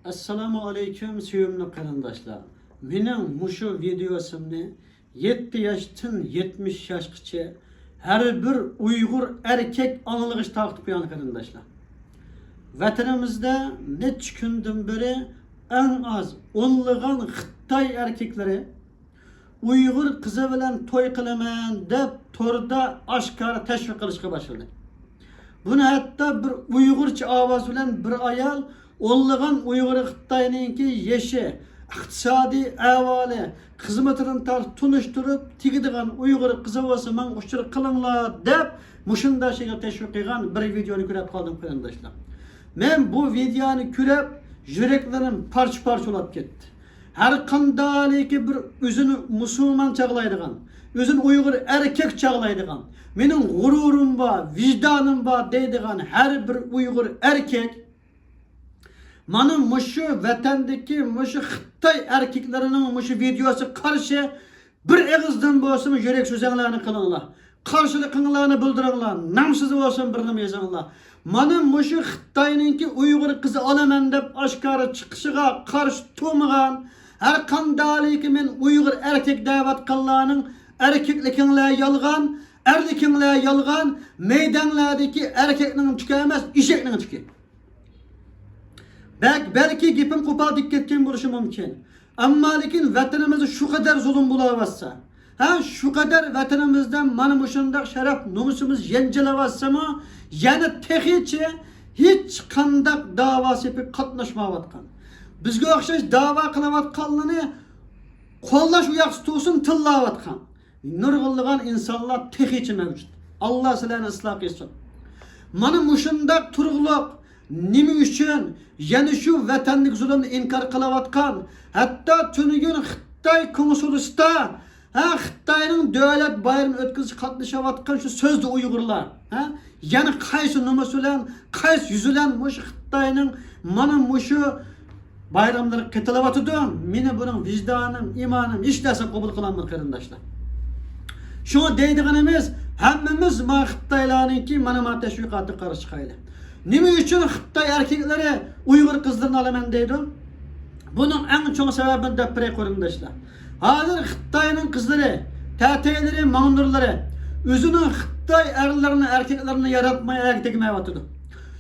Assalamu aleyküm sevimli karindaşlar. Mening muşu videosimni 7 yaşdan 70 yaşgacha her bir Uygur erkek anılgıç taqtib qo'ygan karindaşlar. Vatanimizda necha kundan beri en az onlagan Xitoy erkekleri Uygur kızı bilan to'y qilaman deb torda oshkora tashviq qilishga boshladi. Buni hatta bir Uygurcha ovoz bilan bir ayol onlagan Uygur Xitoyninki yeshi, iqtisodiy ahvoli, xizmatini tunishtirib tegadigan Uygur qizi bo'lsa, men uchur qilinglar deb mushunda shunga tashviq qilgan bir videoni ko'rib qoldim qarindoshlar. Men bu videoni ko'rib yuraklarim parcha-parcha bo'lib ketdi. Her qandaliki bir özünü musulman çağlaydigan, özün Uygur erkek çağlaydigan, mening gururum var, vicdanım var deydigan her bir Uygur erkek mana muşu vatandaki muşu Xitoy erkeklerinin muşu videosu karşı bir ağızdan bolsun yürek sözlerini kılınlar. Karşılıklarını bildirinlar. Namsız olsun bir nima yazanlar. Mana muşu Xitoyninki Uygur kızı alaman deb aşkara çıkışıga karşı turmagan her kandaliki men Uygur erkek davet kıllarının erkeklikinle yalgan, erlikinle yalgan, meydanlardaki erkekliğin tükemez, işekliğin tükemez. Belki gipim kopal dikkatken buluşu mümkün. Ama lakin vatanımızda şu kadar zulüm bulamazsa, şu kadar vatanımızdan mana şundak şeref numusumuz yencelemezse mi, yani tehiçe hiç kandak davası yapıp katlaşmavatkan. Bizge okşaş dava kılavatkanlığını kollaş uyaks tutsun tıllavatkan. Nurgulluğun insanlar tehiçe mevcut. Allah silahını ıslah etsin. Mana muşundak turguluk, nimi üçün, yani şu vatanlık zulümünü inkar kılavatkan, hatta tünügün Xitoy konsolosluğunda, Xitoyning devlet bayramı ötküzüş katlaşavatkan şu sözlü Uygurlar, yani kaysı numus bilen, kaysı yüzü bilen muşu Xitoyning mana muşu bayramları kıtılavatıdı, meni bunun vicdanım, imanım, hiç derse kabul kılanmır karindaşlar. Şunu deydiğimiz, hemmimiz ma Xitoylarninki mana teşvikatı karşı çıkaylı. Nima üçün Xitoy erkekleri Uygur kızlarını alaman deydi? Bunun en çok sebebini de bir qarindoshlar. Hazır Xitoyning kızları, tateyleri, mağdurları özünün Xitoy erlerini, erkeklerini yaratmaya ayak tegmeyevatidi.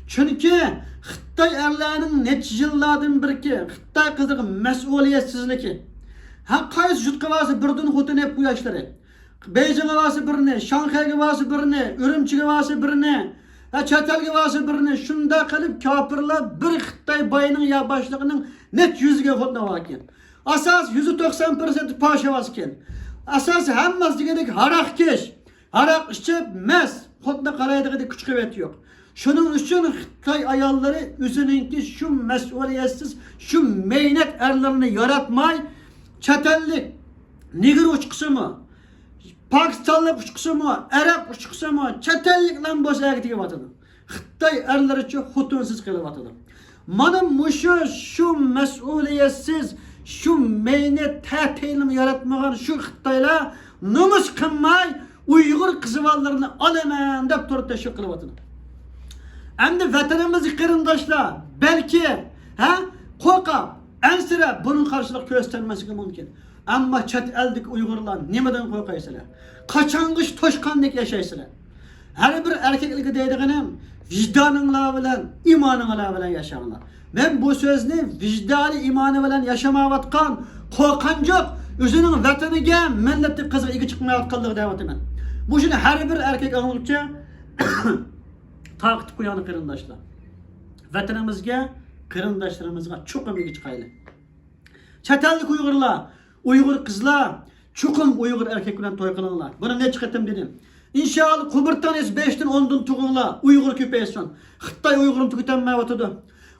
Çünkü Xitoy erlerinin necha yillardan birki Xitoy kızlarının mas'uliyetsizligi. Qaysi yurtga borsa birdan xotin hep bu yoshları. Beijingga borsa birini, Shanxayga borsa birini, Urumchiga borsa birini, Çetelge varsa birini şunda kılıp kafirler bir Xitoy bayının ya başlığının net yüzüge hodna vakin. Asas %90% paşa vasken. Asas hemmaz digedik harak keş. Harak içip mes. Hodna karaydıgıda küçük evet yok. Şunun için Xitoy ayalları üzerinki şu mesuliyetsiz, şu meynet erlerini yaratmay, çetellik, nigir uçkusu mu? Pakistanlı uçkusu mu, Arap uçkusu mu, çetellikle boş ayaktiği vatıdı. Xitoy erleri çok hutunsiz kılıp vatıdı. Mana şu mesuliyetsiz, şu meynet tateyilimi yaratmagan şu Xitoylar numus kılmay Uygur kızıvallarını alaman dep turib teşvik kılıp vatıdı. Endi vatanımızı qarindoshlar belki qo'rqab, ensirab bunun karşılık göstermesi mümkün. Ama chet eldeki Uygurlar nimeden qo'rqaysizlar? Kaçangıç toşkanlık yaşaysizlar. Her bir erkeklik deydiğim vicdanınla bilen, imanınla bilen yaşayanlar. Ben bu sözünü vicdani imanı bilen yaşamavatkan, korkancak, özünün vataniga, milleti kızı iki çıkmayatkanlığı devatımın. Bu şimdi her bir erkek anlıkça taqtib qo'yani qarindoshlar. Vatanimizga, qarindoshlarımızga çok ömürlük çıkaylı. Çetellik Uygurlar, Uygur kızlar, çukum Uygur erkek bilen toy kılınlar. Bunu ne çıkarttım dedim. İnşallah kuburtan es 5'ten 10'dan tuğunlar, Uygur küpeysin. Xitoy Uygur'un tükütenmeye vatıdı.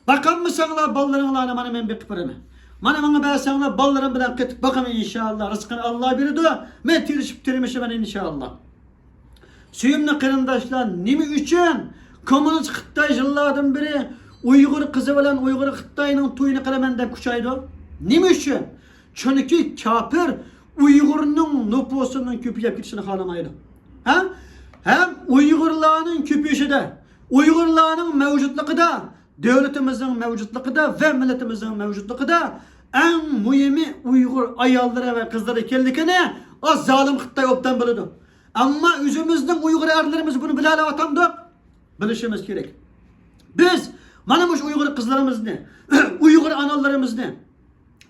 Bakan mı sanlar ballarınlarına bana men bekip vereme. Bana ben sanlar ballarım bilen ketip bakalım inşallah. Rızkını Allah biridir. Men tirişip tirmişim ben inşallah. Süyümlü qarindoshlar, nima üçün komünist Xitoy yıllardan beri Uygur kızı bilen Uygur Xitoyning to'yini qilaman deb kuchaydi? Nima üçün? Çünkü kafir Uygur'un nüfusunun köpüyüp gitişini xalamaydı. Hem Uygurlarning köpüyüşüde, Uygurlarning mevcutluğunda devletimizin mevcutluğunda ve milletimizin mevcutluğunda en mühimi Uygur ayalları ve kızları ekenlikini o zalim Xitay obdan biladi. Ama özümüzün Uygur erlerimiz bunu bilale atamdık. Bilişimiz gerek. Biz mana bu Uygur kızlarımızı, Uygur analarımızı,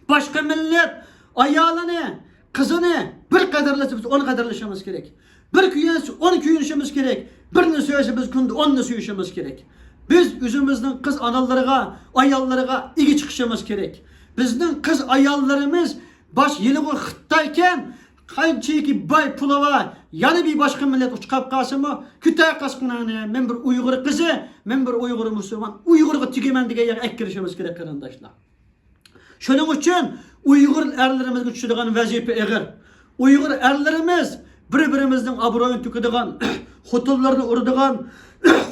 başka millet ayalını, kızını bir kadarlaşıp onu kadarlaşmamız gerek. Bir küyünüz, onu küyünüşümüz gerek. Birini söylesimiz kundu, onu söylesimiz gerek. Biz özümüzün kız analarına, ayallarına iyi çıkışımız gerek. Bizden kız ayallarımız baş yeni o Xitayken kançiki bay pulava yani bir başka millet uçkap kasımı kütay kaskınane men bir Uygur kızı, men bir Uygur Müslüman, Uygur'a tigemen dige yer ekkirişimiz gerek karandaşlar. Şunun için Uygur erlerimiz güçlüğün vazife eğer. Uygur erlerimiz bir-birimizden abroyun tüküdüğün, hotullarını uruduğun,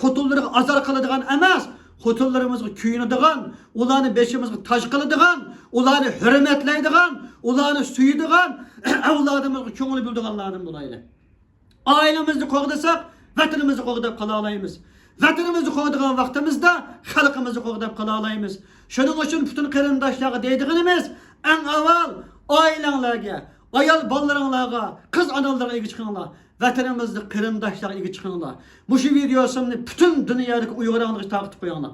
hotulları azar kılıdığın emas, hotullarımızı küyünüdüğün, ulanı beşimizi taş kılıdığın, ulanı hürmetleydiğin, ulanı suyuduğun, evladımızı köngülü bildiğinlerden dolayı. Ailemizi koğdasak, vatanımızı koğdap kalalayımız. Vatanımızı koğdağın vaktimizde, halkımızı koğdap kalalayımız. Şunun için bütün kırımdaşlara deydiğimiz, en avval ailenlerine, ayal ballarınlarına, kız analarına ilgi çıkınlar. Vatanımızda kırımdaşlara ilgi çıkınlar. Bu videosunu bütün dünyadaki Uygur anlığı takip koyanlar.